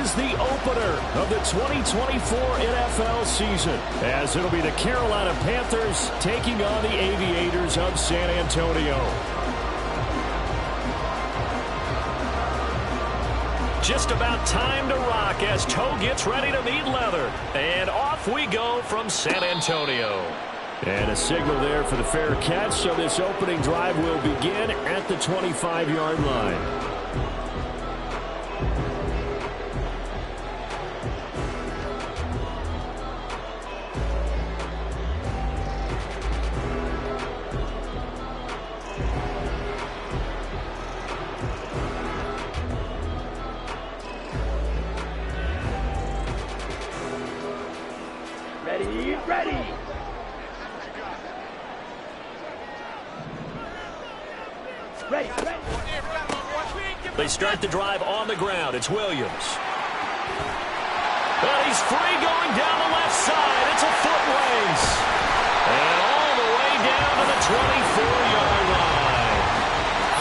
is the opener of the 2024 NFL season, as it'll be the Carolina Panthers taking on the Aviators of San Antonio. Just about time to rock as toe gets ready to meet leather. And off we go from San Antonio. And a signal there for the fair catch, so this opening drive will begin at the 25-yard line. They start the drive on the ground. It's Williams. But he's free going down the left side. It's a foot race. And all the way down to the 24-yard line.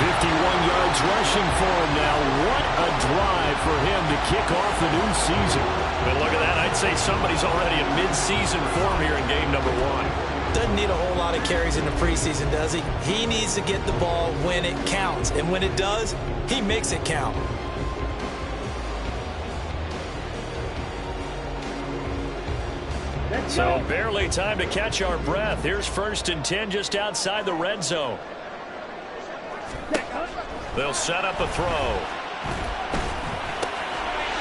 51 yards rushing for him now. What a drive for him to kick off the new season. But look at that. I'd say somebody's already in mid-season form here in game number 1. Doesn't need a whole lot of carries in the preseason, does he? He needs to get the ball when it counts. And when it does, he makes it count. So barely time to catch our breath. Here's 1st and 10 just outside the red zone. They'll set up a throw.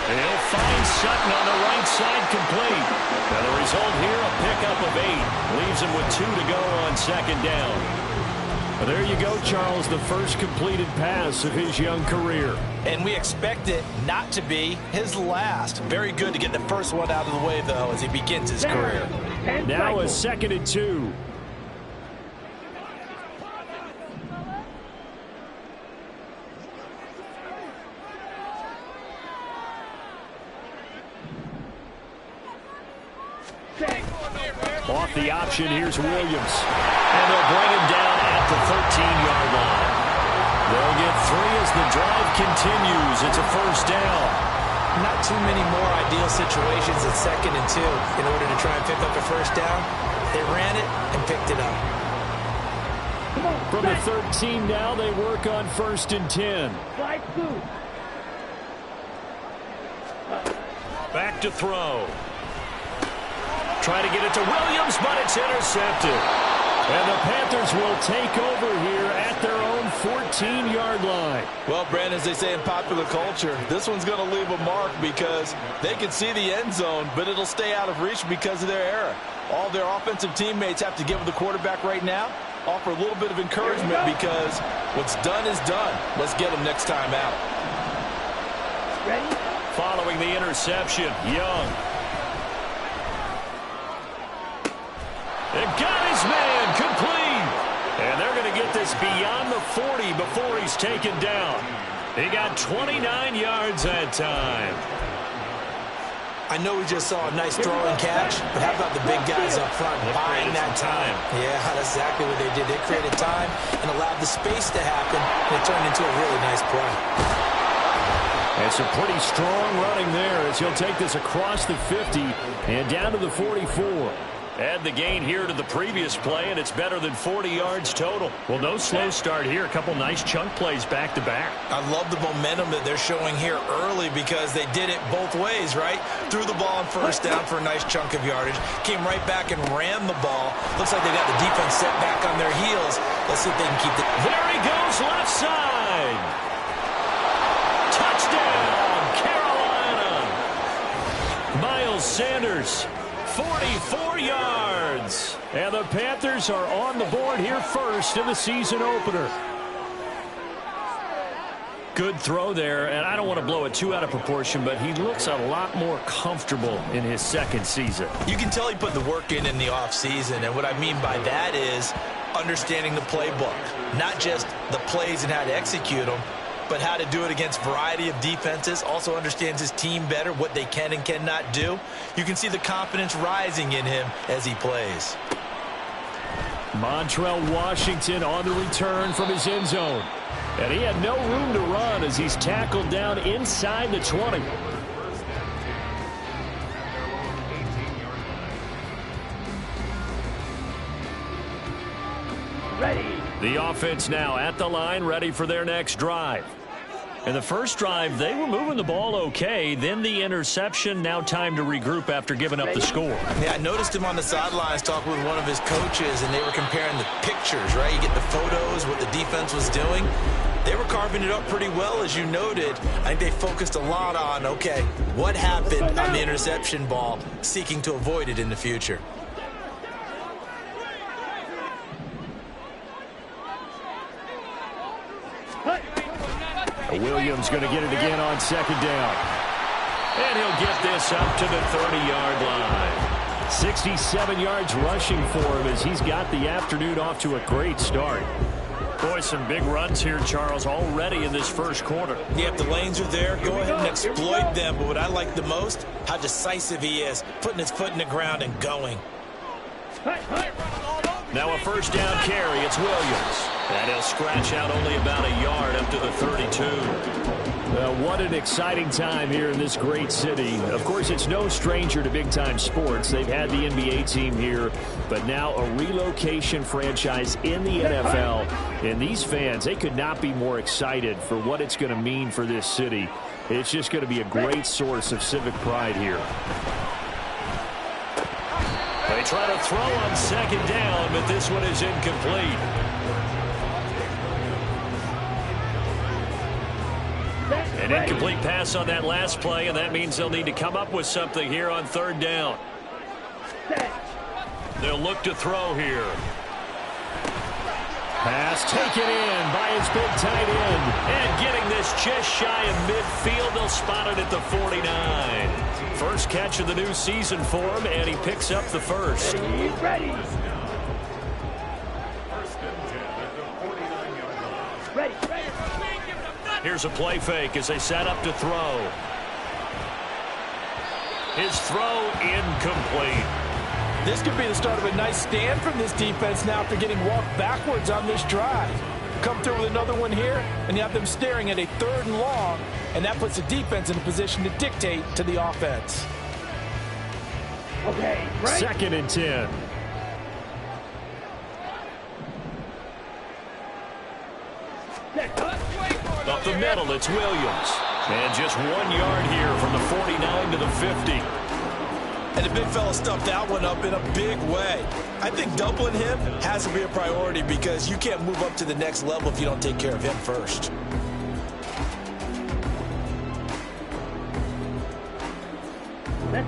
And he'll find Sutton on the right side complete. And the result here, a pickup of 8. Leaves him with 2 to go on 2nd down. Well, there you go, Charles, the first completed pass of his young career. And we expect it not to be his last. Very good to get the first one out of the way, though, as he begins his career. Now a 2nd and 2. Off the option, here's Williams. And they'll bring him down at the 13-yard line. They'll get 3 as the drive continues. It's a 1st down. Not too many more ideal situations at 2nd and 2 in order to try and pick up a 1st down. They ran it and picked it up. From the 13 now, they work on 1st and 10. Back to throw. Try to get it to Williams, but it's intercepted. And the Panthers will take over here at their own 14-yard line. Well, Brandon, as they say in popular culture, this one's going to leave a mark because they can see the end zone, but it'll stay out of reach because of their error. All their offensive teammates have to give the quarterback right now, offer a little bit of encouragement because what's done is done. Let's get them next time out. Ready? Following the interception, Young. And got his man complete. And they're going to get this beyond the 40 before he's taken down. He got 29 yards that time. I know we just saw a nice throw and catch, but how about the big guys up front buying that time? Yeah, that's exactly what they did. They created time and allowed the space to happen, and it turned into a really nice play. And some pretty strong running there as he'll take this across the 50 and down to the 44. Add the gain here to the previous play, and it's better than 40 yards total. Well, no slow start here. A couple nice chunk plays back-to-back. I love the momentum that they're showing here early because they did it both ways, right? Threw the ball on 1st down for a nice chunk of yardage. Came right back and ran the ball. Looks like they got the defense set back on their heels. Let's see if they can keep it. There he goes, left side. Touchdown, Carolina. Miles Sanders. 44 yards. And the Panthers are on the board here first in the season opener. Good throw there, and I don't want to blow it too out of proportion, but he looks a lot more comfortable in his 2nd season. You can tell he put the work in the offseason, and what I mean by that is understanding the playbook. Not just the plays and how to execute them, but how to do it against a variety of defenses. Also understands his team better, what they can and cannot do. You can see the confidence rising in him as he plays. Montrell Washington on the return from his end zone. And he had no room to run as he's tackled down inside the 20. The offense now at the line, ready for their next drive. In the first drive, they were moving the ball okay. Then the interception. Now time to regroup after giving up the score. Yeah, I noticed him on the sidelines talking with one of his coaches, and they were comparing the pictures, right? You get the photos, what the defense was doing. They were carving it up pretty well, as you noted. I think they focused a lot on, okay, what happened on the interception ball, seeking to avoid it in the future. Williams going to get it again on second down. And he'll get this up to the 30-yard line. 67 yards rushing for him as he's got the afternoon off to a great start. Boy, some big runs here, Charles, already in this first quarter. Yeah, if the lanes are there, go ahead and exploit them. But what I like the most, how decisive he is, putting his foot in the ground and going. Now a first down carry. It's Williams. And he'll scratch out only about a yard up to the 32. What an exciting time here in this great city. Of course, it's no stranger to big-time sports. They've had the NBA team here, but now a relocation franchise in the NFL. And these fans, they could not be more excited for what it's going to mean for this city. It's just going to be a great source of civic pride here. They try to throw on second down, but this one is incomplete. An incomplete pass on that last play, and that means they'll need to come up with something here on third down. They'll look to throw here. Pass taken in by his big tight end. And getting this just shy of midfield, they'll spot it at the 49. First catch of the new season for him, and he picks up the first. He's ready. Ready. Here's a play fake as they set up to throw. His throw incomplete. This could be the start of a nice stand from this defense now after getting walked backwards on this drive. Come through with another one here, and you have them staring at a third and long, and that puts the defense in a position to dictate to the offense. Okay, right. Second and 10. Up the middle, it's Williams. And just 1 yard here from the 49 to the 50. And the big fella stuffed that one up in a big way. I think doubling him has to be a priority because you can't move up to the next level if you don't take care of him first.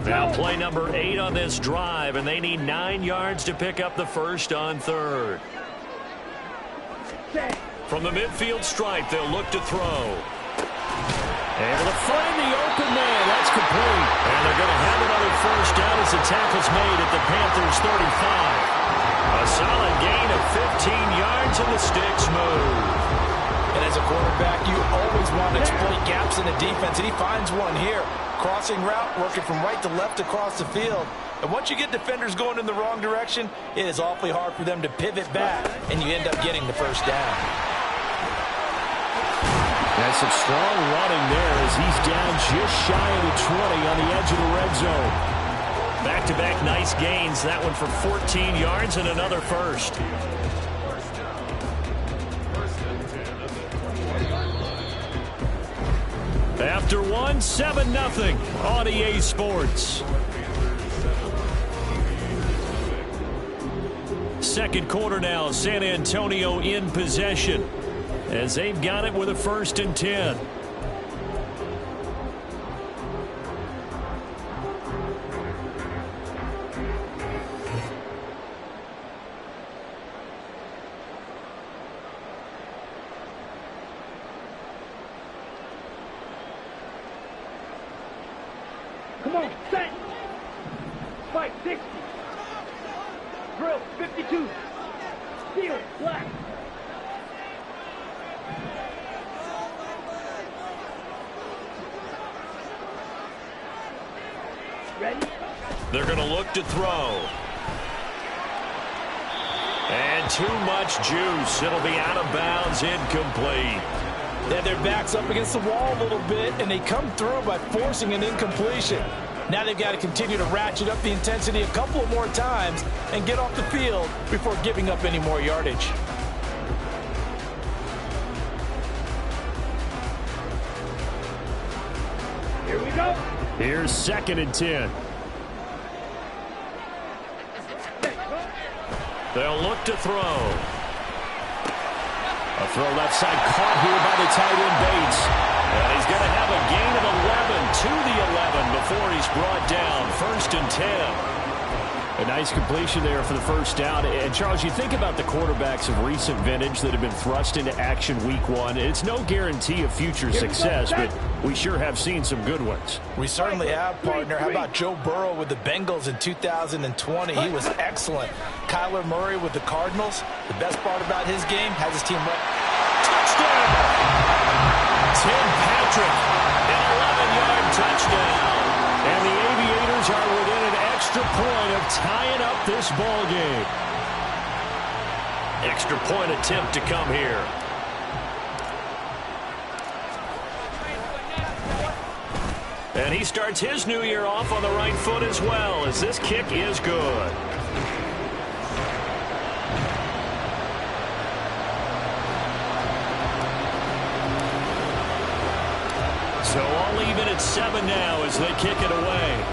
Now play number 8 on this drive, and they need 9 yards to pick up the first on third. From the midfield stripe, they'll look to throw. Able to find the open man. That's complete. And they're going to have another first down as the tackle's made at the Panthers' 35. A solid gain of 15 yards, and the sticks move. And as a quarterback, you always want to exploit gaps in the defense, and he finds one here. Crossing route, working from right to left across the field. And once you get defenders going in the wrong direction, it is awfully hard for them to pivot back, and you end up getting the first down. That's some strong running there as he's down just shy of the 20 on the edge of the red zone. Back-to-back nice gains. That one for 14 yards and another first. After one, 7-0 on EA Sports. Second quarter now, San Antonio in possession as they've got it with a first and 10. Come on, set. Spike 60. Drill 52. Steel black. Ready? They're going to look to throw. And too much juice. It'll be out of bounds, incomplete. They have their backs up against the wall a little bit, and they come through by forcing an incompletion. Now they've got to continue to ratchet up the intensity a couple of more times and get off the field before giving up any more yardage. Here's 2nd and 10. They'll look to throw. A throw left side caught here by the tight end Bates. And he's going to have a gain of 11 to the 11 before he's brought down. 1st and 10. A nice completion there for the first down. And, Charles, you think about the quarterbacks of recent vintage that have been thrust into action week 1. It's no guarantee of future success, but we sure have seen some good ones. We certainly have, partner. How about Joe Burrow with the Bengals in 2020? He was excellent. Kyler Murray with the Cardinals. The best part about his game, has his team right. Touchdown! Tim Patrick, an 11-yard touchdown. And the Aviators are within an extra point of tying up this ball game. Extra point attempt to come here. And he starts his new year off on the right foot as well, as this kick is good. So all even at 7 now as they kick it away.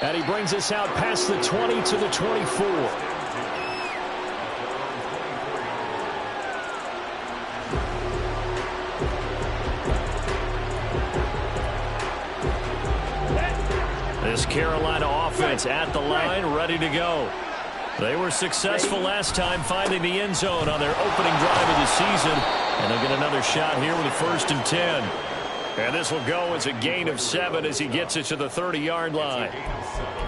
And he brings us out past the 20 to the 24. This Carolina offense at the line, ready to go. They were successful last time finding the end zone on their opening drive of the season. And they'll get another shot here with a 1st and 10. And this will go as a gain of 7 as he gets it to the 30-yard line.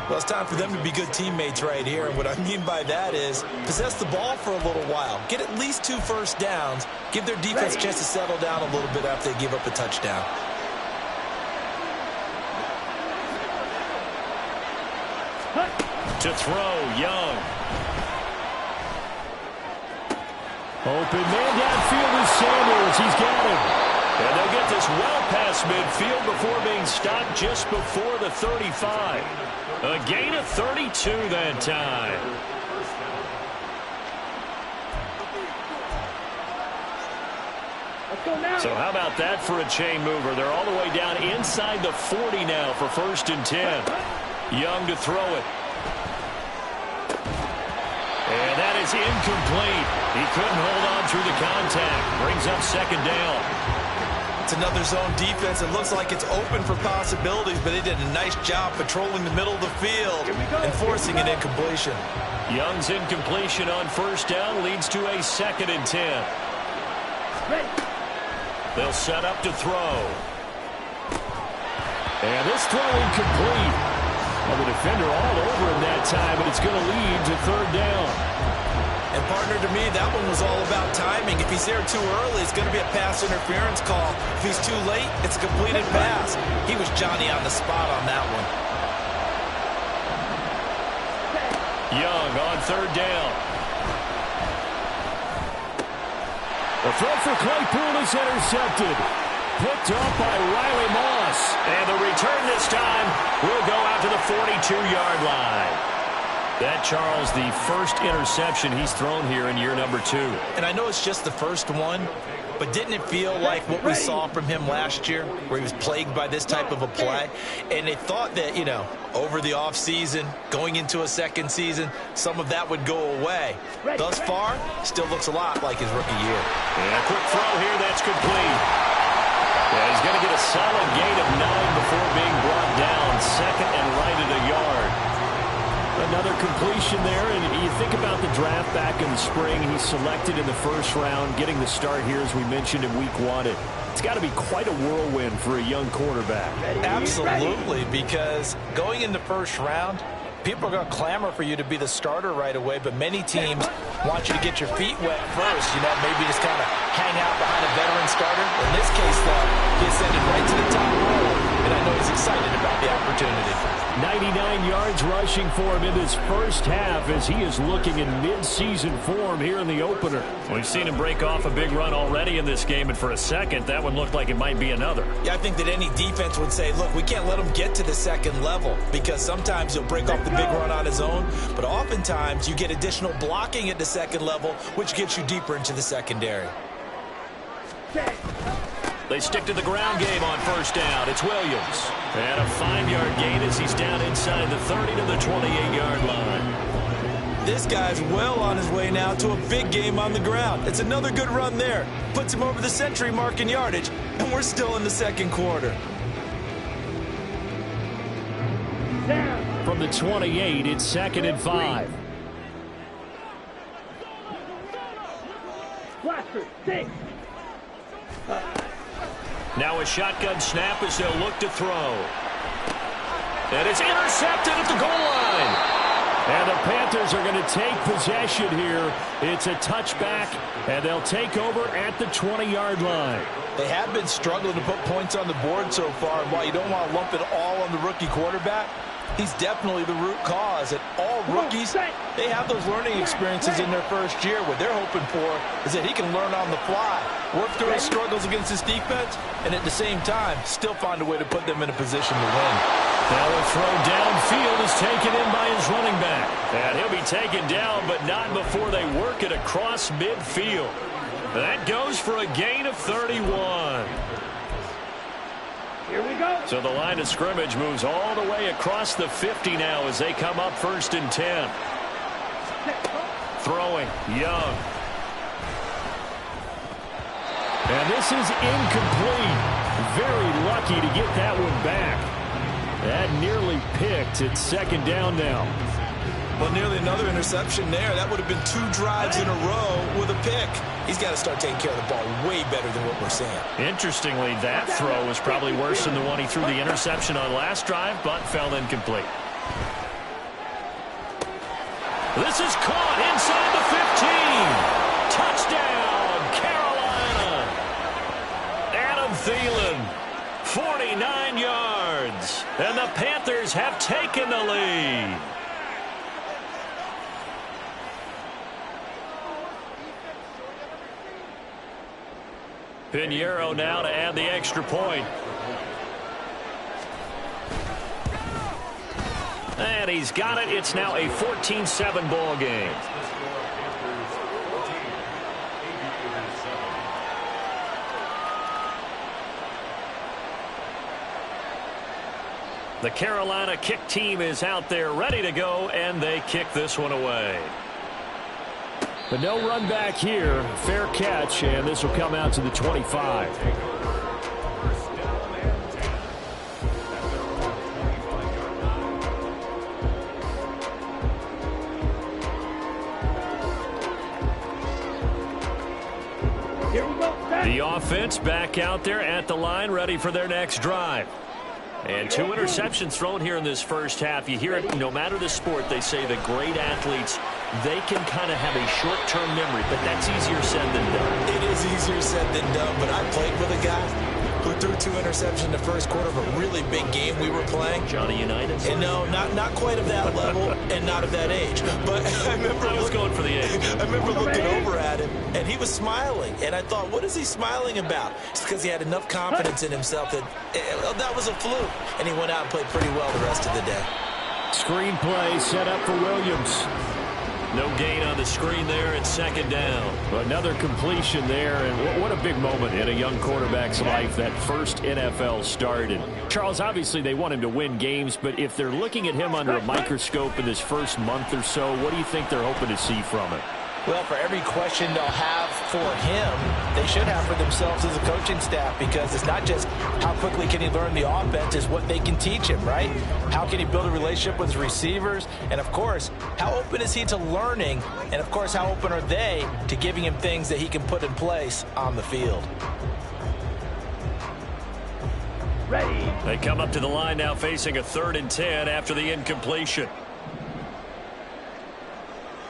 Well, it's time for them to be good teammates right here. And what I mean by that is possess the ball for a little while. Get at least 2 first downs. Give their defense a chance to settle down a little bit after they give up a touchdown. To throw, Young. Open man downfield is Sanders. He's got him. And they'll get this well past midfield before being stopped just before the 35. A gain of 32 that time. Let's go now. So how about that for a chain mover? They're all the way down inside the 40 now for 1st and 10. Young to throw it. And that is incomplete. He couldn't hold on through the contact. Brings up 2nd down. It's another zone defense. It looks like it's open for possibilities, but they did a nice job patrolling the middle of the field and forcing an incompletion. Young's incompletion on 1st down leads to a 2nd and 10. Ready. They'll set up to throw. And this throw incomplete. Well, the defender all over him that time, but it's going to lead to 3rd down. And, partner, to me, that one was all about timing. If he's there too early, it's going to be a pass interference call. If he's too late, it's a completed pass. He was Johnny on the spot on that one. Young on 3rd down. The throw for Claypool is intercepted. Picked up by Riley Moss. And the return this time will go out to the 42-yard line. That, Charles, the first interception he's thrown here in year number 2. And I know it's just the first one, but didn't it feel like what we saw from him last year, where he was plagued by this type of a play? And they thought that, you know, over the offseason, going into a 2nd season, some of that would go away. Thus far, still looks a lot like his rookie year. And a quick throw here, that's complete. Yeah, he's going to get a solid gain of 9 before being brought down. 2nd and right at a yard. Another completion there, and you think about the draft back in the spring. He's selected in the 1st round, getting the start here, as we mentioned, in week 1. It's got to be quite a whirlwind for a young quarterback. Absolutely, because going in the 1st round, people are going to clamor for you to be the starter right away, but many teams want you to get your feet wet first. You know, maybe just kind of hang out behind a veteran starter. In this case, though, he ascended right to the top role, and I know he's excited about the opportunity. 99 yards rushing for him in this first half as he is looking in mid-season form here in the opener. We've seen him break off a big run already in this game, and for a second, that one looked like it might be another. Yeah, I think that any defense would say, look, we can't let him get to the second level because sometimes he'll break off the big run on his own, but oftentimes you get additional blocking at the second level, which gets you deeper into the secondary. They stick to the ground game on first down. It's Williams. And a 5-yard gain as he's down inside the 30 to the 28-yard line. This guy's well on his way now to a big game on the ground. It's another good run there. Puts him over the century mark in yardage, and we're still in the second quarter. From the 28, it's 2nd and 5. Blaster, 6. Now a shotgun snap as they'll look to throw. And it's intercepted at the goal line. And the Panthers are going to take possession here. It's a touchback, and they'll take over at the 20-yard line. They have been struggling to put points on the board so far, and while you don't want to lump it all on the rookie quarterback, he's definitely the root cause. And all rookies, they have those learning experiences in their first year. What they're hoping for is that he can learn on the fly, work through his struggles against his defense, and at the same time, still find a way to put them in a position to win. Now a throw downfield is taken in by his running back. And he'll be taken down, but not before they work it across midfield. That goes for a gain of 31. Here we go. So the line of scrimmage moves all the way across the 50 now as they come up 1st and 10. Throwing, Young. And this is incomplete. Very lucky to get that one back. That nearly picked. It's 2nd down now. Well, nearly another interception there. That would have been 2 drives in a row with a pick. He's got to start taking care of the ball way better than what we're seeing. Interestingly, that throw was probably worse than the one he threw the interception on last drive, but fell incomplete. This is caught inside the 15. Touchdown, Carolina. Adam Thielen, 49 yards. And the Panthers have taken the lead. Pinheiro now to add the extra point. And he's got it. It's now a 14-7 ball game. The Carolina kick team is out there ready to go, and they kick this one away. But no run back here. Fair catch, and this will come out to the 25. Here we go. The offense back out there at the line, ready for their next drive. And 2 interceptions thrown here in this first half. You hear it, no matter the sport, they say the great athletes, they can kind of have a short-term memory, but that's easier said than done. It is easier said than done, but I played with a guy who threw 2 interceptions in the first quarter of a really big game we were playing. Johnny Unitas? And no, not quite of that level and not of that age. But I remember I was going for the age. I remember looking over at him, and he was smiling. And I thought, what is he smiling about? It's because he had enough confidence in himself that that was a fluke. And he went out and played pretty well the rest of the day. Screen play set up for Williams. No gain on the screen there. It's 2nd down. Another completion there, and what a big moment in a young quarterback's life, that first NFL start. And Charles, obviously they want him to win games, but if they're looking at him under a microscope in this first month or so, what do you think they're hoping to see from him? Well, for every question they'll have for him, they should have for themselves as a coaching staff, because it's not just how quickly can he learn the offense, it's what they can teach him, right? How can he build a relationship with his receivers? And, of course, how open is he to learning? And, of course, how open are they to giving him things that he can put in place on the field? Ready. They come up to the line now facing a 3rd and 10 after the incompletion.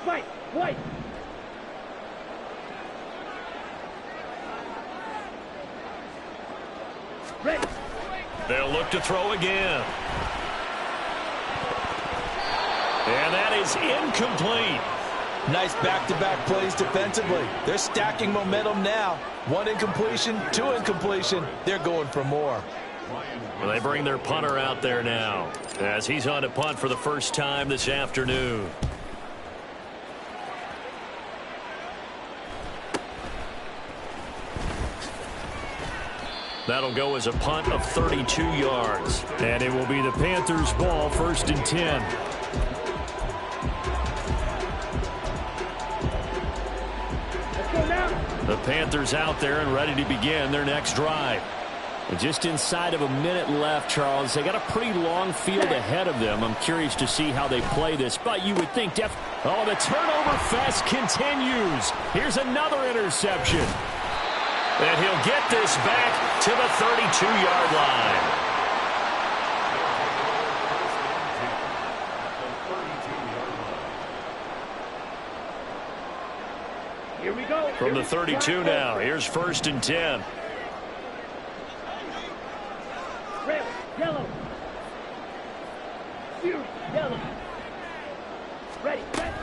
Fight. White. Ready. They'll look to throw again. And that is incomplete. Nice back-to-back plays defensively. They're stacking momentum now. 1 incompletion, 2 incompletion. They're going for more. Well, they bring their punter out there now as he's on to punt for the first time this afternoon. That'll go as a punt of 32 yards. And it will be the Panthers' ball, 1st and 10. Let's go now. The Panthers out there and ready to begin their next drive. Just inside of a minute left, Charles. They got a pretty long field ahead of them. I'm curious to see how they play this, but you would think oh, the turnover fest continues. Here's another interception. And he'll get this back to the 32-yard line. Here we go. From the 32 now, here's 1st and 10. Red, yellow. Fury, yellow. Ready, ready.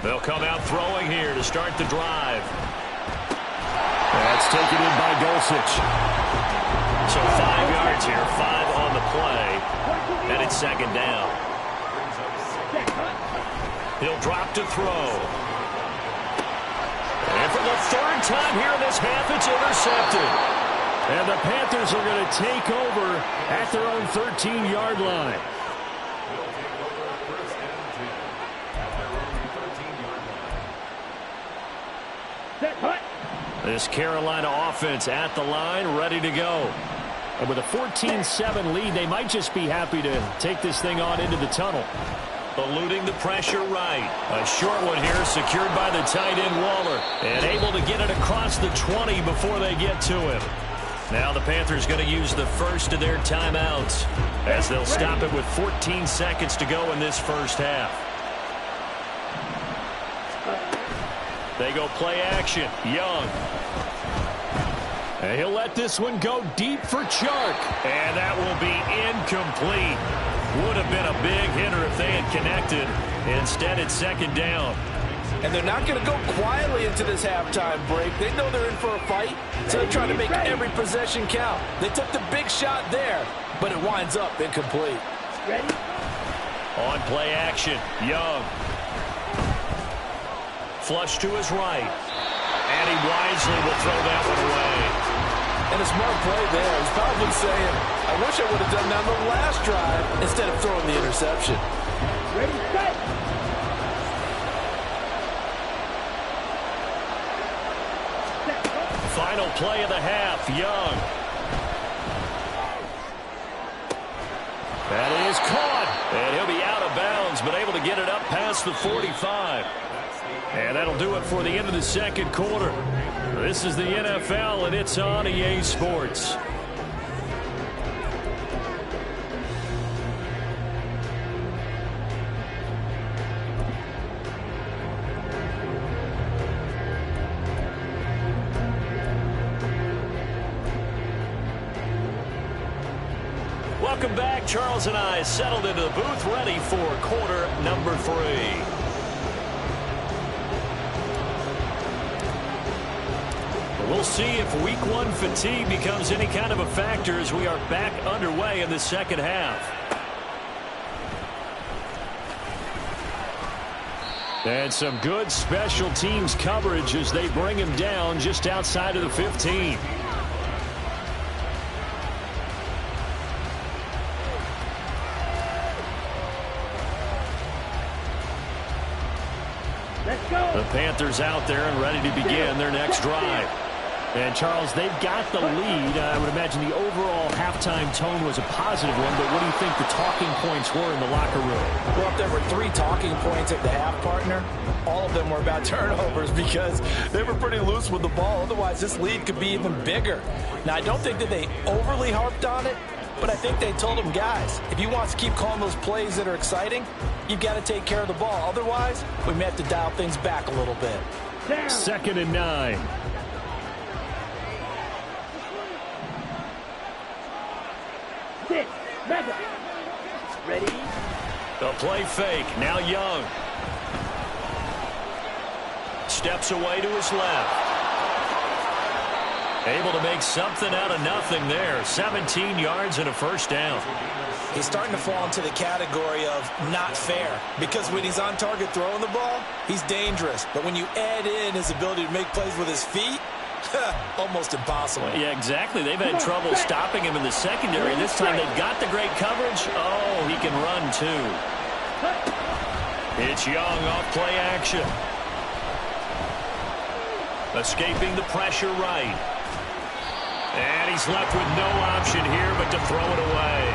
They'll come out throwing here to start the drive. That's taken in by Dulcich. So 5 yards here, 5 on the play. And it's 2nd down. He'll drop to throw. And for the 3rd time here in this half, it's intercepted. And the Panthers are going to take over at their own 13-yard line. This Carolina offense at the line, ready to go. And with a 14-7 lead, they might just be happy to take this thing on into the tunnel. Eluding the pressure right. A short one here secured by the tight end Waller. And able to get it across the 20 before they get to him. Now the Panthers going to use the first of their timeouts as they'll stop it with 14 seconds to go in this first half. They go play action. Young. And he'll let this one go deep for Chark. And that will be incomplete. Would have been a big hitter if they had connected. Instead, it's 2nd down. And they're not going to go quietly into this halftime break. They know they're in for a fight, so they're trying to make every possession count. They took the big shot there, but it winds up incomplete. Ready? On play action, Young. Flush to his right. And he wisely will throw that one away. And a smart play there. He's probably saying, I wish I would have done that on the last drive instead of throwing the interception. Ready, set. Final play of the half, Young. That is caught. And he'll be out of bounds, but able to get it up past the 45. And that'll do it for the end of the 2nd quarter. This is the NFL, and it's on EA Sports. Welcome back. Charles and I settled into the booth, ready for quarter number 3. We'll see if week 1 fatigue becomes any kind of a factor as we are back underway in the 2nd half. And some good special teams coverage as they bring him down just outside of the 15. Let's go. The Panthers out there and ready to begin their next drive. And, Charles, they've got the lead. I would imagine the overall halftime tone was a positive one, but what do you think the talking points were in the locker room? Well, if there were 3 talking points at the half, partner, all of them were about turnovers because they were pretty loose with the ball. Otherwise, this lead could be even bigger. Now, I don't think that they overly harped on it, but I think they told them, guys, if you want to keep calling those plays that are exciting, you've got to take care of the ball. Otherwise, we may have to dial things back a little bit. 2nd and 9. Six, mega. Ready? The play fake. Now Young. Steps away to his left. Able to make something out of nothing there. 17 yards and a first down. He's starting to fall into the category of not fair, because when he's on target throwing the ball, he's dangerous. But when you add in his ability to make plays with his feet, almost impossible. Well, yeah, exactly. They've had trouble stopping him in the secondary. This time they've got the great coverage. Oh, he can run too. It's Young off play action. Escaping the pressure right. And he's left with no option here but to throw it away.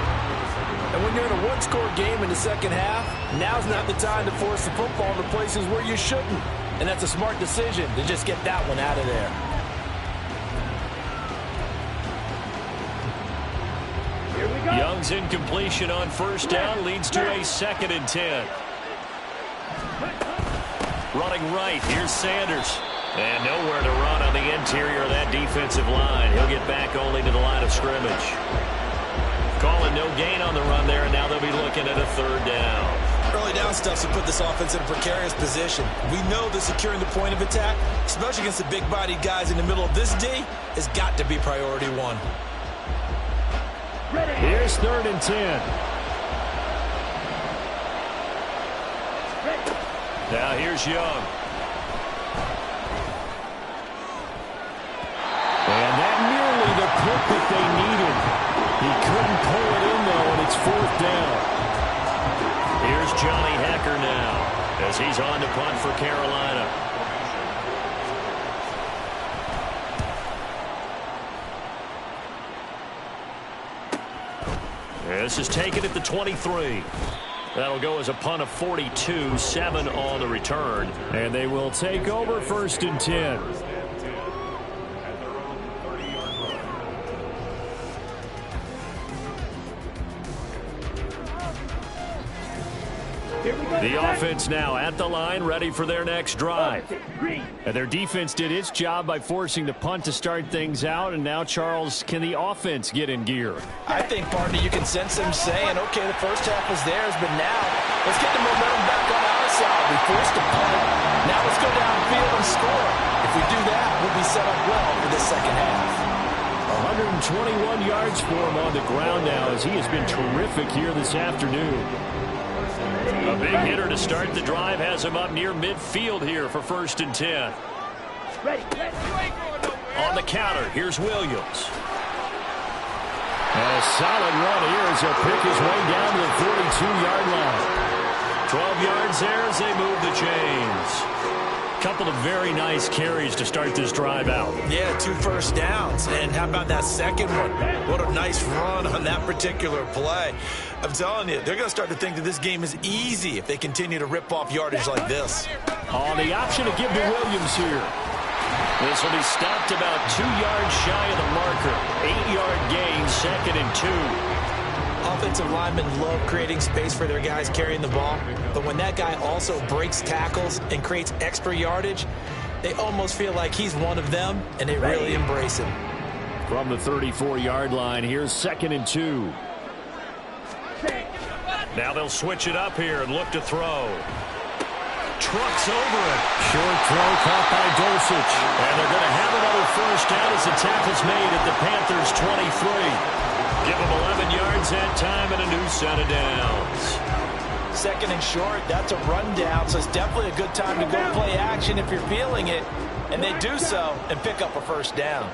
And when you're in a one-score game in the second half, now's not the time to force the football into places where you shouldn't. And that's a smart decision to just get that one out of there. Here we go. Young's incompletion on first down leads to a 2nd and 10. Running right, here's Sanders. And nowhere to run on the interior of that defensive line. He'll get back only to the line of scrimmage. Calling no gain on the run there, and now they'll be looking at a 3rd down. Early down stuff to put this offense in a precarious position. We know that securing the point of attack, especially against the big-bodied guys in the middle of this D, has got to be priority one. Here's 3rd and 10. Now here's Young. And that nearly the pick that they needed. He couldn't pull it in, though, and it's 4th down. Here's Johnny Hecker now as he's on to punt for Carolina. This is taken at the 23. That'll go as a punt of 42, 7 on the return. And they will take over 1st and 10. The offense now at the line, ready for their next drive. And their defense did its job by forcing the punt to start things out. And now, Charles, can the offense get in gear? I think, partner, you can sense them saying, okay, the first half is theirs, but now let's get the momentum back on our side. We forced a punt. Now let's go downfield and score. If we do that, we'll be set up well for this second half. 121 yards for him on the ground now, as he has been terrific here this afternoon. A big hitter to start the drive has him up near midfield here for 1st and 10. On the counter, here's Williams. A solid run here as he'll pick his way down to the 42-yard line. 12 yards there as they move the chains. Couple of very nice carries to start this drive out. Yeah, 2 first downs. And how about that second one? What a nice run on that particular play. I'm telling you, they're going to start to think that this game is easy if they continue to rip off yardage like this. On the option to give to Williams here. This will be stopped about 2 yards shy of the marker. 8-yard gain, 2nd and 2. Offensive linemen love creating space for their guys carrying the ball, but when that guy also breaks tackles and creates extra yardage, they almost feel like he's one of them, and they really embrace him. From the 34-yard line, here's 2nd and 2. Now they'll switch it up here and look to throw. Trucks over it. Short throw caught by Dulcich. And they're going to have another first down as the tackle's made at the Panthers' 23. Give them 11 yards that time and a new set of downs. 2nd and short, that's a rundown, so it's definitely a good time to go play action if you're feeling it. And they do so and pick up a first down.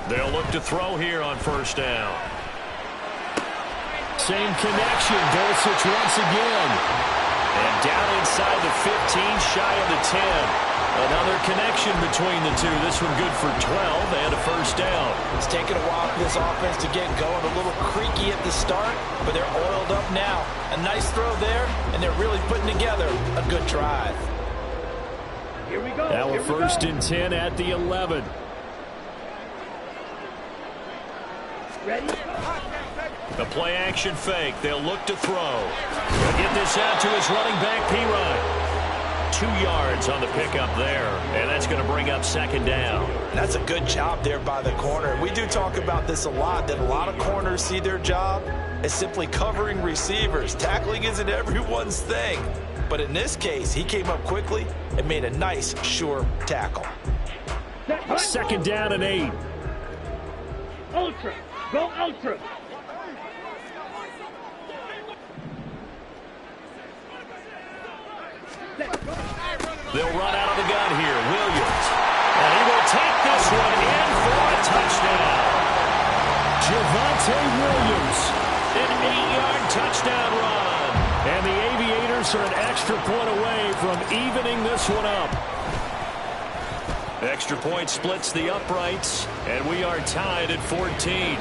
They'll look to throw here on first down. Same connection. Dulcich once again. And down inside the 15, shy of the 10. Another connection between the two. This one good for 12 and a first down. It's taken a while for this offense to get going. A little creaky at the start, but they're oiled up now. A nice throw there, and they're really putting together a good drive. Here we go. Now a 1st and 10 at the 11. Ready? The play action fake. They'll look to throw. He'll get this out to his running back, P. Ryan. about 2 yards on the pickup there, and that's going to bring up second down. That's a good job there by the corner. We do talk about this a lot, that a lot of corners see their job as simply covering receivers. Tackling isn't everyone's thing. But in this case, he came up quickly and made a nice, sure tackle. Second down and 8. Ultra. Go ultra. They'll run out of the gun here. Williams. And he will take this one in for a touchdown. Javonte Williams. An 8-yard touchdown run. And the Aviators are an extra point away from evening this one up. Extra point splits the uprights, and we are tied at 14.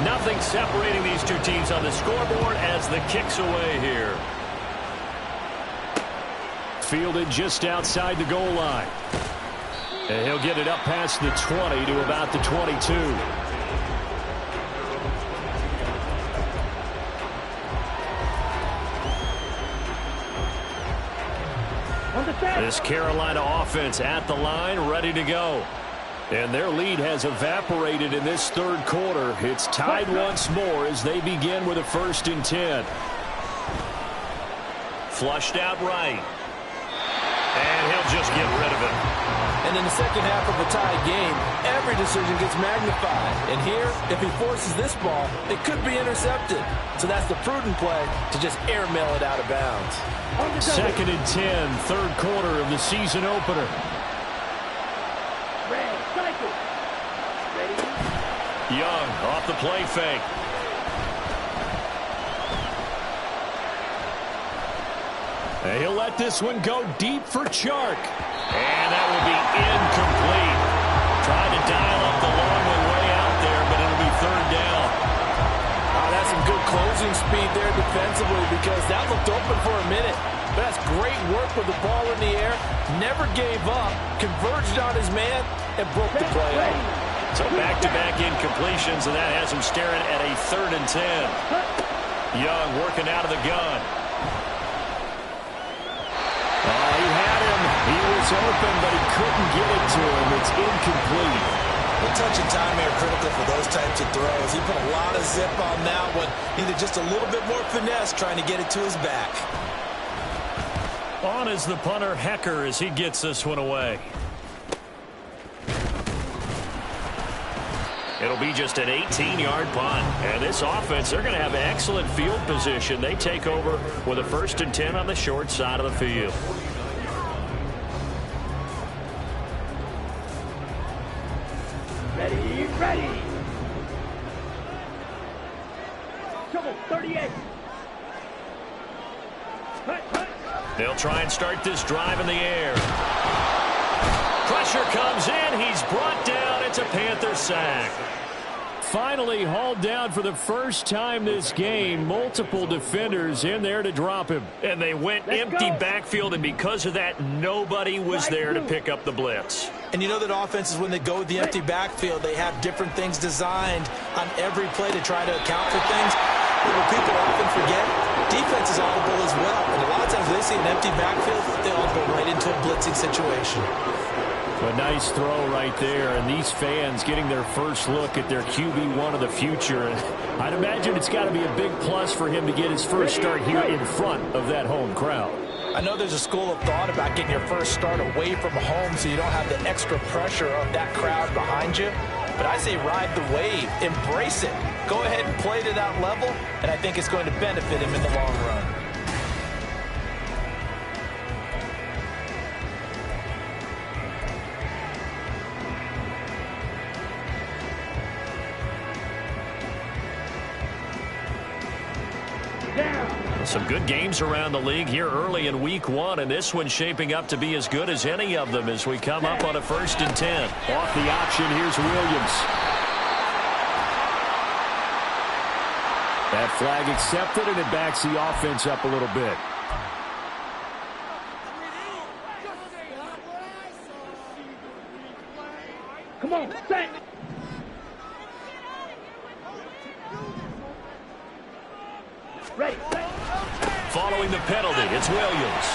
Nothing separating these two teams on the scoreboard as the kick's away here. Fielded just outside the goal line. And he'll get it up past the 20 to about the 22. This Carolina offense at the line, ready to go. And their lead has evaporated in this third quarter. It's tied once more as they begin with a 1st and 10. Flushed out right. And he'll just get rid of it. And in the second half of a tied game, every decision gets magnified. And here, if he forces this ball, it could be intercepted. So that's the prudent play to just airmail it out of bounds. 2nd and 10, third quarter of the season opener. Young off the play fake. And he'll let this one go deep for Chark. And that will be incomplete. Trying to dial up the long way out there, but it'll be 3rd down. Oh, that's some good closing speed there defensively because that looked open for a minute. But that's great work with the ball in the air. Never gave up, converged on his man, and broke the play up. So back-to-back incompletions, and that has him staring at a 3rd and 10. Young working out of the gun. He had him. He was open, but he couldn't get it to him. It's incomplete. The touch and time are critical for those types of throws. He put a lot of zip on that one. Needed just a little bit more finesse trying to get it to his back. On is the punter, Hecker, as he gets this one away. It'll be just an 18-yard punt. And this offense, they're going to have excellent field position. They take over with a 1st and 10 on the short side of the field. Ready, ready. Trouble 38. They'll try and start this drive in the air. Pressure comes in. He's brought down. It's a Panther sack. Finally hauled down for the first time this game. Multiple defenders in there to drop him. And they went empty backfield, and because of that, nobody was there to pick up the blitz. And you know that offenses, when they go with the empty backfield, they have different things designed on every play to try to account for things. But what people often forget, defense is audible as well. And a lot of times they see an empty backfield, they all go right into a blitzing situation. A nice throw right there, and these fans getting their first look at their QB1 of the future. And I'd imagine it's got to be a big plus for him to get his first start here in front of that home crowd. I know there's a school of thought about getting your first start away from home so you don't have the extra pressure of that crowd behind you. But I say ride the wave, embrace it. Go ahead and play to that level, and I think it's going to benefit him in the long run. Some good games around the league here early in week 1, and this one's shaping up to be as good as any of them as we come up on a 1st and 10. Off the option, here's Williams. That flag accepted, and it backs the offense up a little bit. Come on, set. Ready. Following the penalty, it's Williams.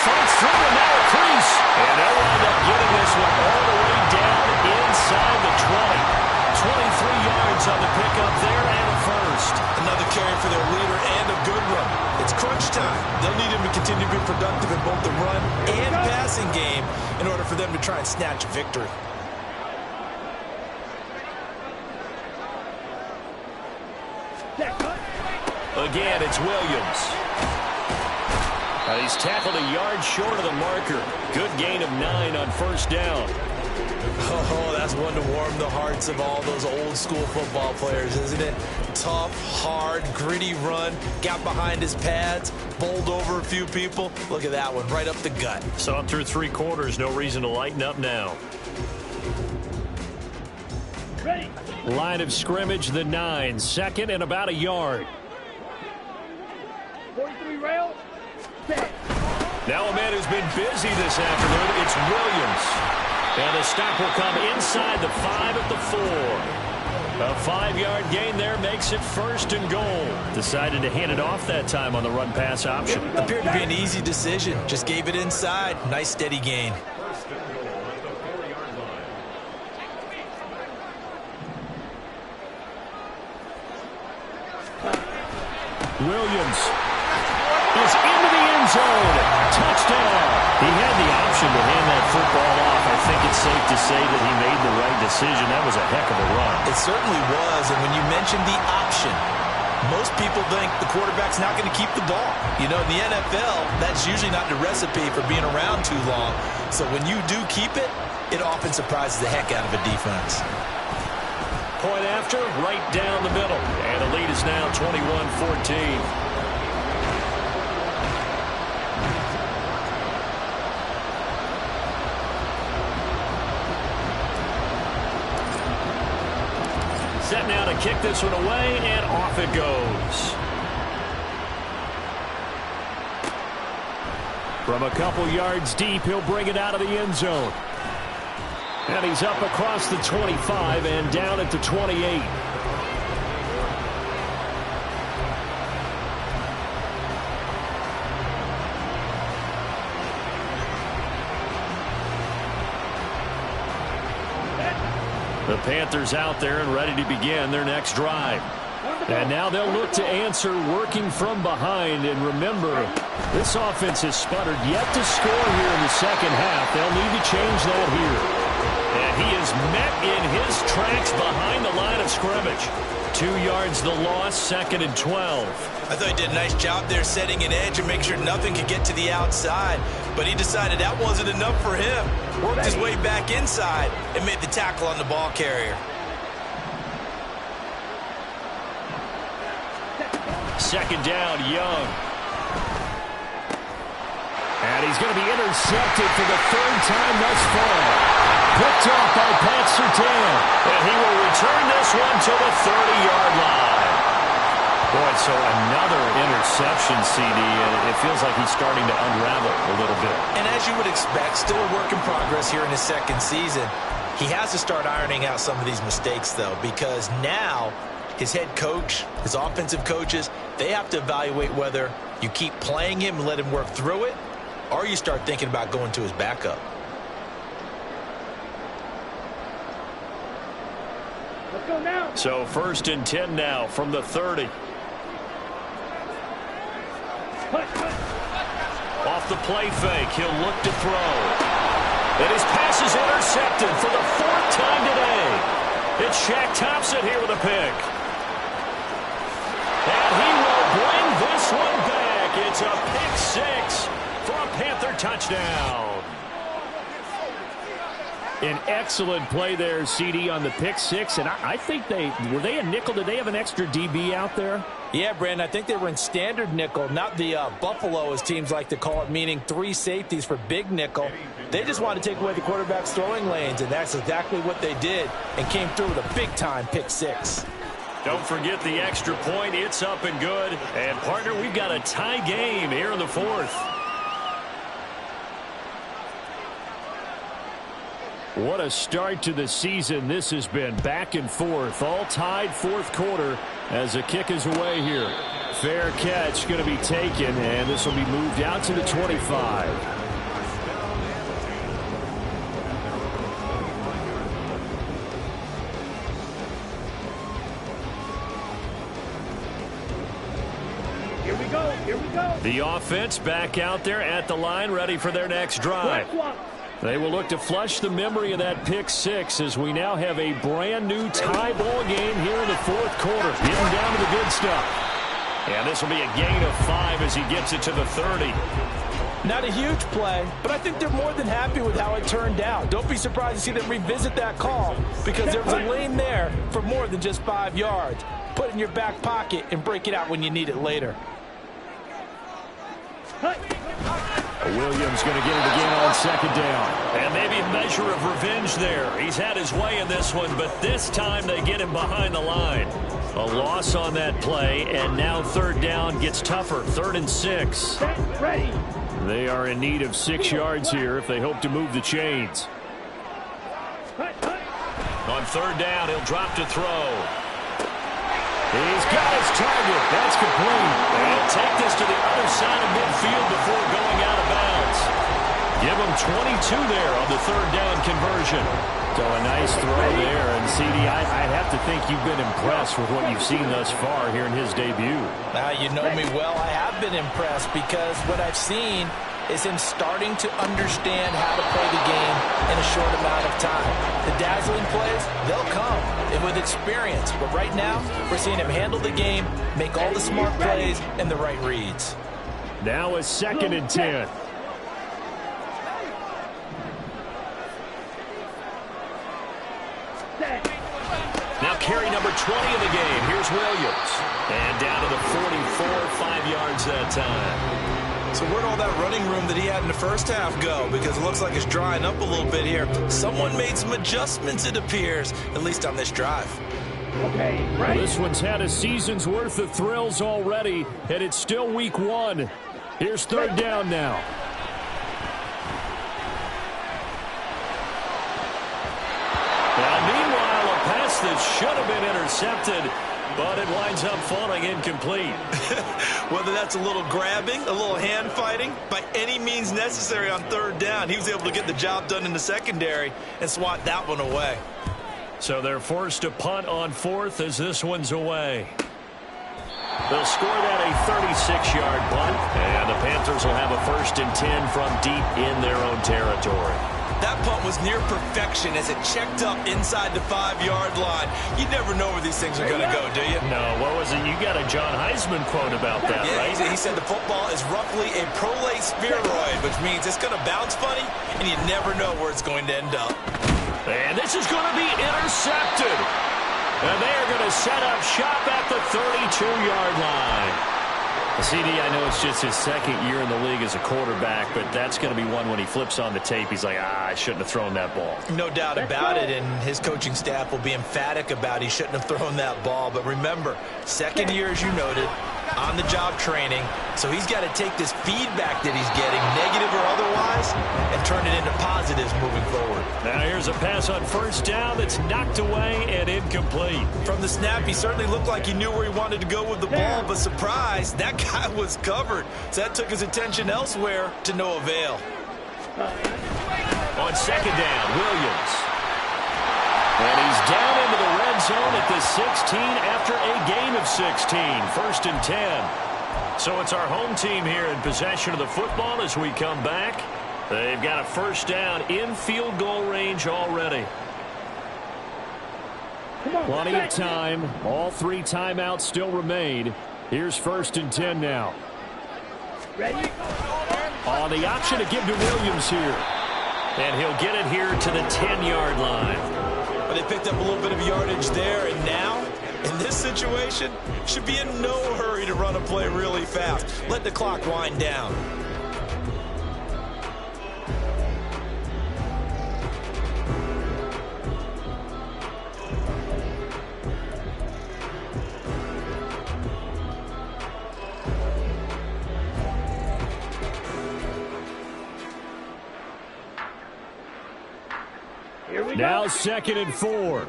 Fights through and now a crease. And they'll wind up getting this one all the way down inside the 20. 23 yards on the pickup there and a first. Another carry for their leader and a good one. It's crunch time. They'll need him to continue to be productive in both the run and passing game in order for them to try and snatch a victory. Again, it's Williams. He's tackled a yard short of the marker. Good gain of 9 on first down. Oh, that's one to warm the hearts of all those old school football players, isn't it? Tough, hard, gritty run. Got behind his pads, bowled over a few people. Look at that one, right up the gut. Saw through 3 quarters, no reason to lighten up now. Ready. Line of scrimmage, the 9. Second and about a yard. 43 rail. Set. Now a man who's been busy this afternoon, it's Williams. And the stop will come inside the 5 at the 4. A 5-yard gain there makes it first and goal. Decided to hand it off that time on the run-pass option. Appeared to be an easy decision. Just gave it inside. Nice steady gain. Williams is into the end zone. Touchdown. He had the option to hand that football off. I think it's safe to say that he made the right decision. That was a heck of a run. It certainly was, and when you mentioned the option, most people think the quarterback's not going to keep the ball. You know, in the NFL, that's usually not the recipe for being around too long. So when you do keep it, it often surprises the heck out of a defense. Point after, right down the middle. And the lead is now 21-14. Set now to kick this one away, and off it goes. From a couple yards deep, he'll bring it out of the end zone. And he's up across the 25 and down at the 28. The Panthers out there and ready to begin their next drive. And now they'll look to answer working from behind. And remember, this offense has sputtered yet to score here in the second half. They'll need to change that here. And he is met in his tracks behind the line of scrimmage. 2 yards the loss, 2nd and 12. I thought he did a nice job there setting an edge and make sure nothing could get to the outside. But he decided that wasn't enough for him. Worked his way back inside and made the tackle on the ball carrier. Second down, Young. And he's going to be intercepted for the 3rd time thus far. Picked off by Pat Surtain. And he will return this one to the 30-yard line. Boy, so another interception, CD, and it feels like he's starting to unravel a little bit. And as you would expect, still a work in progress here in his second season. He has to start ironing out some of these mistakes, though, because now his head coach, his offensive coaches, they have to evaluate whether you keep playing him and let him work through it, or you start thinking about going to his backup. Let's go now. So 1st and 10 now from the 30. Off the play fake, he'll look to throw. And his pass is intercepted for the 4th time today. It's Shaq Thompson here with a pick. And he will bring this one back. It's a pick 6 for a Panther touchdown. An excellent play there, CD, on the pick 6. And I think were they a nickel? Did they have an extra DB out there? Yeah, Brandon, I think they were in standard nickel, not the Buffalo, as teams like to call it, meaning 3 safeties for big nickel. They just wanted to take away the quarterback's throwing lanes, and that's exactly what they did, and came through with a big-time pick 6. Don't forget the extra point. It's up and good. And, partner, we've got a tie game here in the 4th. What a start to the season this has been. Back and forth, all tied fourth quarter as the kick is away here. Fair catch going to be taken, and this will be moved out to the 25. Here we go. The offense back out there at the line, ready for their next drive. They will look to flush the memory of that pick six as we now have a brand new tie ball game here in the fourth quarter. Getting down to the good stuff. And this will be a gain of 5 as he gets it to the 30. Not a huge play, but I think they're more than happy with how it turned out. Don't be surprised to see them revisit that call because there was a lane there for more than just 5 yards. Put it in your back pocket and break it out when you need it later. Williams going to get it again on second down. And maybe a measure of revenge there. He's had his way in this one, but this time they get him behind the line. A loss on that play, and now third down gets tougher. 3rd and 6. Ready. They are in need of 6 yards here if they hope to move the chains. On third down, he'll drop to throw. He's got his target. That's complete. They'll take this to the other side of midfield before going out of bounds. Give him 22 there on the third down conversion. So a nice throw there. And, CD, I'd have to think you've been impressed with what you've seen thus far here in his debut. Now, you know me well. I have been impressed because what I've seen is him starting to understand how to play the game in a short amount of time. The dazzling plays, they'll come, and with experience. But right now, we're seeing him handle the game, make all the smart plays, and the right reads. Now a 2nd and 10. Now carry number 20 of the game. Here's Williams. And down to the 44, 5 yards that time. So where'd all that running room that he had in the first half go? Because it looks like it's drying up a little bit here. Someone made some adjustments, it appears, at least on this drive. Okay, right. This one's had a season's worth of thrills already, and it's still week 1. Here's third down now. Now, meanwhile, a pass that should have been intercepted, but it winds up falling incomplete. Whether that's a little grabbing, a little hand fighting, by any means necessary on third down, he was able to get the job done in the secondary and swat that one away. So they're forced to punt on 4th as this one's away. They'll score that a 36-yard punt, and the Panthers will have a 1st and 10 from deep in their own territory. That punt was near perfection as it checked up inside the 5-yard line. You never know where these things are going to go, do you? No, what was it? You got a John Heisman quote about that, yeah, right? He said the football is roughly a prolate spheroid, which means it's going to bounce funny, and you never know where it's going to end up. And this is going to be intercepted. And they are going to set up shop at the 32-yard line. CD, I know it's just his 2nd year in the league as a quarterback, but that's going to be one when he flips on the tape. He's like, I shouldn't have thrown that ball. No doubt about it, and his coaching staff will be emphatic about he shouldn't have thrown that ball. But remember, 2nd year, as you noted, on-the-job training, so he's got to take this feedback that he's getting, negative or otherwise, and turn it into positives moving forward. Now here's a pass on first down that's knocked away and incomplete. From the snap, he certainly looked like he knew where he wanted to go with the ball, but surprise, that guy was covered. So that took his attention elsewhere to no avail. On second down, Williams. And he's down into the red zone at the 16 after a gain of 16. 1st and 10. So it's our home team here in possession of the football as we come back. They've got a 1st down in field goal range already. Plenty of time. All 3 timeouts still remain. Here's 1st and 10 now. Ready? On the option to give to Williams here. And he'll get it here to the 10-yard line. But they picked up a little bit of yardage there, and now, in this situation, should be in no hurry to run a play really fast. Let the clock wind down. Now 2nd and 4.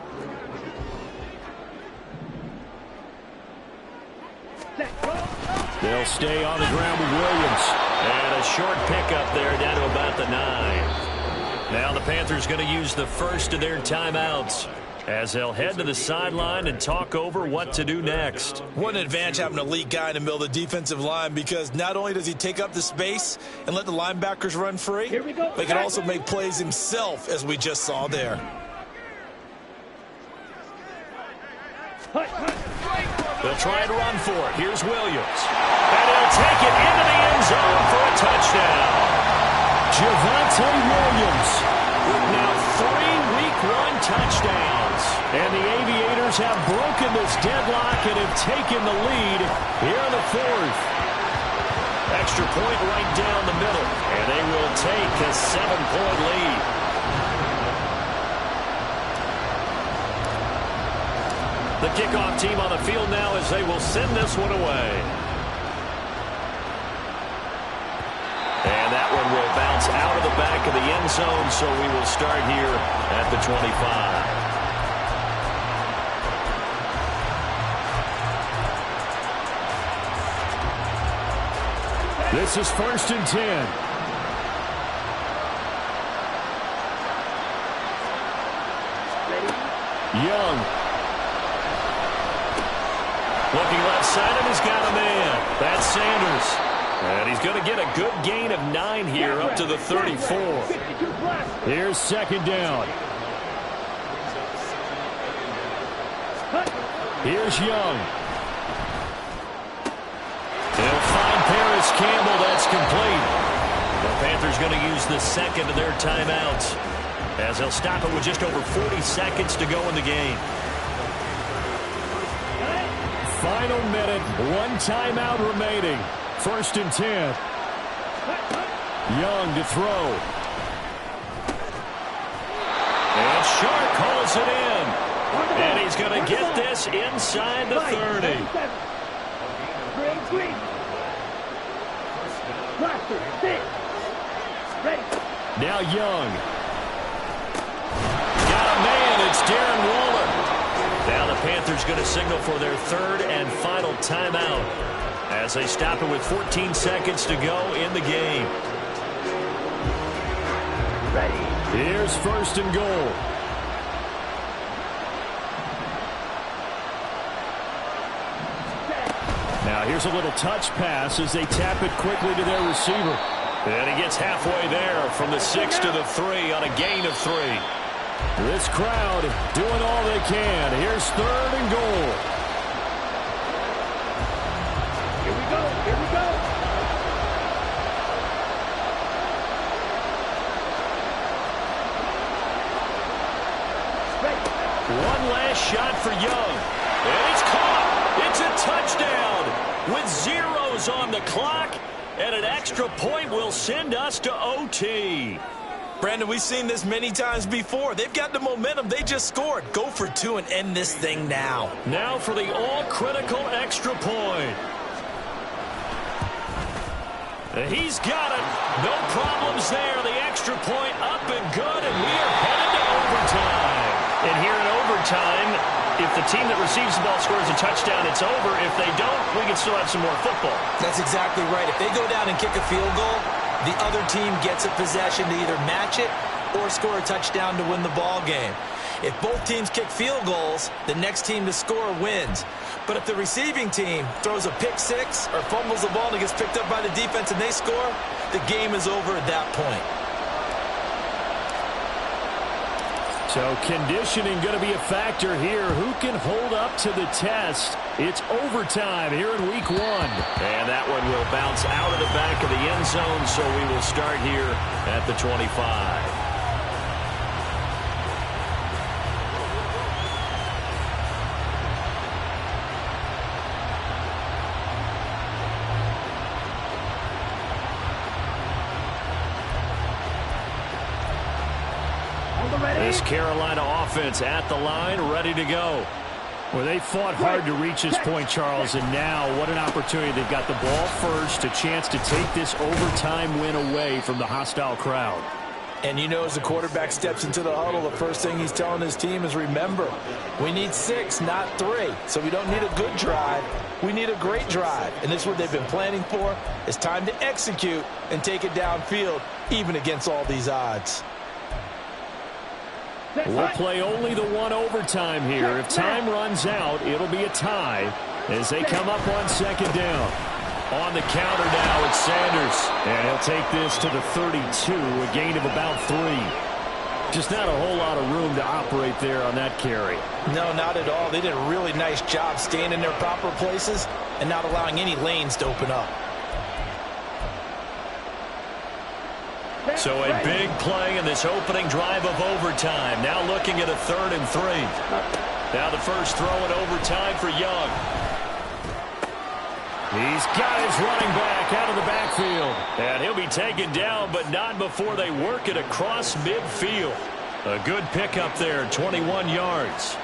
They'll stay on the ground with Williams. And a short pickup there down to about the 9. Now the Panthers going to use the first of their timeouts as they'll head to the sideline and talk over what to do next. What an advantage having an elite guy in the middle of the defensive line, because not only does he take up the space and let the linebackers run free, but he can also make plays himself, as we just saw there. They'll try and run for it. Here's Williams. And he'll take it into the end zone for a touchdown. Javonte Williams with now 3 Week 1 touchdowns. And the Aviators have broken this deadlock and have taken the lead here in the 4th. Extra point right down the middle. And they will take a 7-point lead. The kickoff team on the field now as they will send this one away. And that one will bounce out of the back of the end zone, so we will start here at the 25. This is 1st and 10. Young. Looking left side, and he's got a man. That's Sanders. And he's going to get a good gain of 9 here up to the 34. Here's 2nd down. Here's Young. They'll find Paris Campbell. That's complete. The Panthers going to use the 2nd of their timeouts as they'll stop it with just over 40 seconds to go in the game. Final minute, 1 timeout remaining. 1st and 10. Young to throw. And Shark calls it in. And he's going to get this inside the 30. Now Young. Got a man. It's Darren Waller. Now the Panthers going to signal for their 3rd and final timeout as they stop it with 14 seconds to go in the game. Here's 1st and goal. Now here's a little touch pass as they tap it quickly to their receiver. And he gets halfway there from the 6 to the 3 on a gain of 3. This crowd doing all they can. Here's 3rd and goal. Here we go. Here we go. One last shot for Young. And it's caught. It's a touchdown with zeros on the clock. And an extra point will send us to OT. Brandon, we've seen this many times before. They've got the momentum. They just scored. Go for 2 and end this thing now. Now for the all-critical extra point. He's got it. No problems there. The extra point up and good, and we are headed to overtime. And here in overtime, if the team that receives the ball scores a touchdown, it's over. If they don't, we can still have some more football. That's exactly right. If they go down and kick a field goal, the other team gets a possession to either match it or score a touchdown to win the ball game. If both teams kick field goals, the next team to score wins. But if the receiving team throws a pick six or fumbles the ball and it gets picked up by the defense and they score, the game is over at that point. So conditioning going to be a factor here. Who can hold up to the test? It's overtime here in week 1. And that one will bounce out of the back of the end zone, so we will start here at the 25. This Carolina offense at the line, ready to go. Well, they fought hard to reach this point, Charles, and now what an opportunity. They've got the ball first, a chance to take this overtime win away from the hostile crowd. And you know, as the quarterback steps into the huddle, the first thing he's telling his team is, remember, we need 6, not 3. So we don't need a good drive. We need a great drive. And this is what they've been planning for. It's time to execute and take it downfield, even against all these odds. We'll play only the one overtime here. If time runs out, it'll be a tie as they come up on second down. On the counter now, it's Sanders. And he'll take this to the 32, a gain of about 3. Just not a whole lot of room to operate there on that carry. No, not at all. They did a really nice job staying in their proper places and not allowing any lanes to open up. So a big play in this opening drive of overtime. Now looking at a 3rd and 3. Now the first throw in overtime for Young. He's got his running back out of the backfield. And he'll be taken down, but not before they work it across midfield. A good pickup there, 21 yards.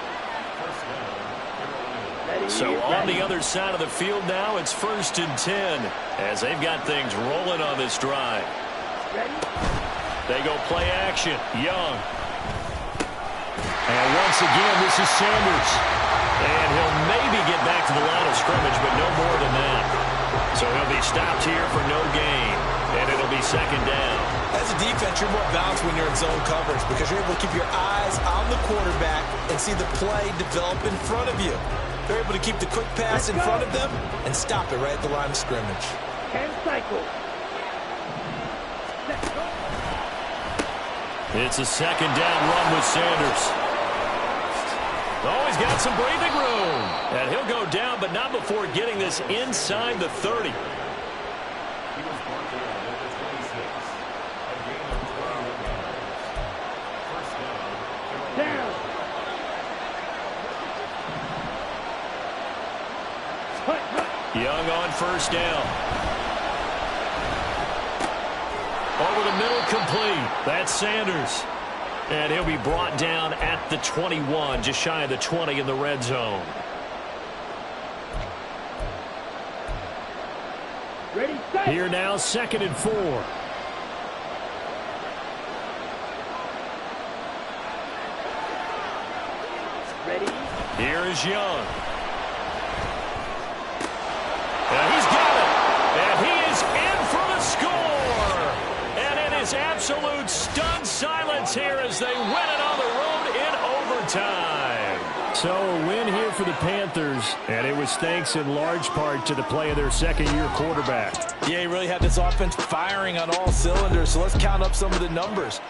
So on the other side of the field now, it's 1st and 10 as they've got things rolling on this drive. They go play action. Young. And once again, this is Sanders. And he'll maybe get back to the line of scrimmage, but no more than that. So he'll be stopped here for no gain. And it'll be 2nd down. As a defense, you're more balanced when you're in zone coverage because you're able to keep your eyes on the quarterback and see the play develop in front of you. They're able to keep the quick pass in front of them and stop it right at the line of scrimmage. And cycle. It's a 2nd down run with Sanders. Oh, he's got some breathing room. And he'll go down, but not before getting this inside the 30. Down. Young on 1st down. Over the middle, complete. That's Sanders. And he'll be brought down at the 21, just shy of the 20 in the red zone. Ready, set. Here now, 2nd and 4. Ready. Here is Young. And he's got it. And he is in for the score. And it is absolute stunned silence here as they win it on the road in overtime. So a win here for the Panthers, and it was thanks in large part to the play of their second-year quarterback. Yeah, he really had this offense firing on all cylinders, so let's count up some of the numbers.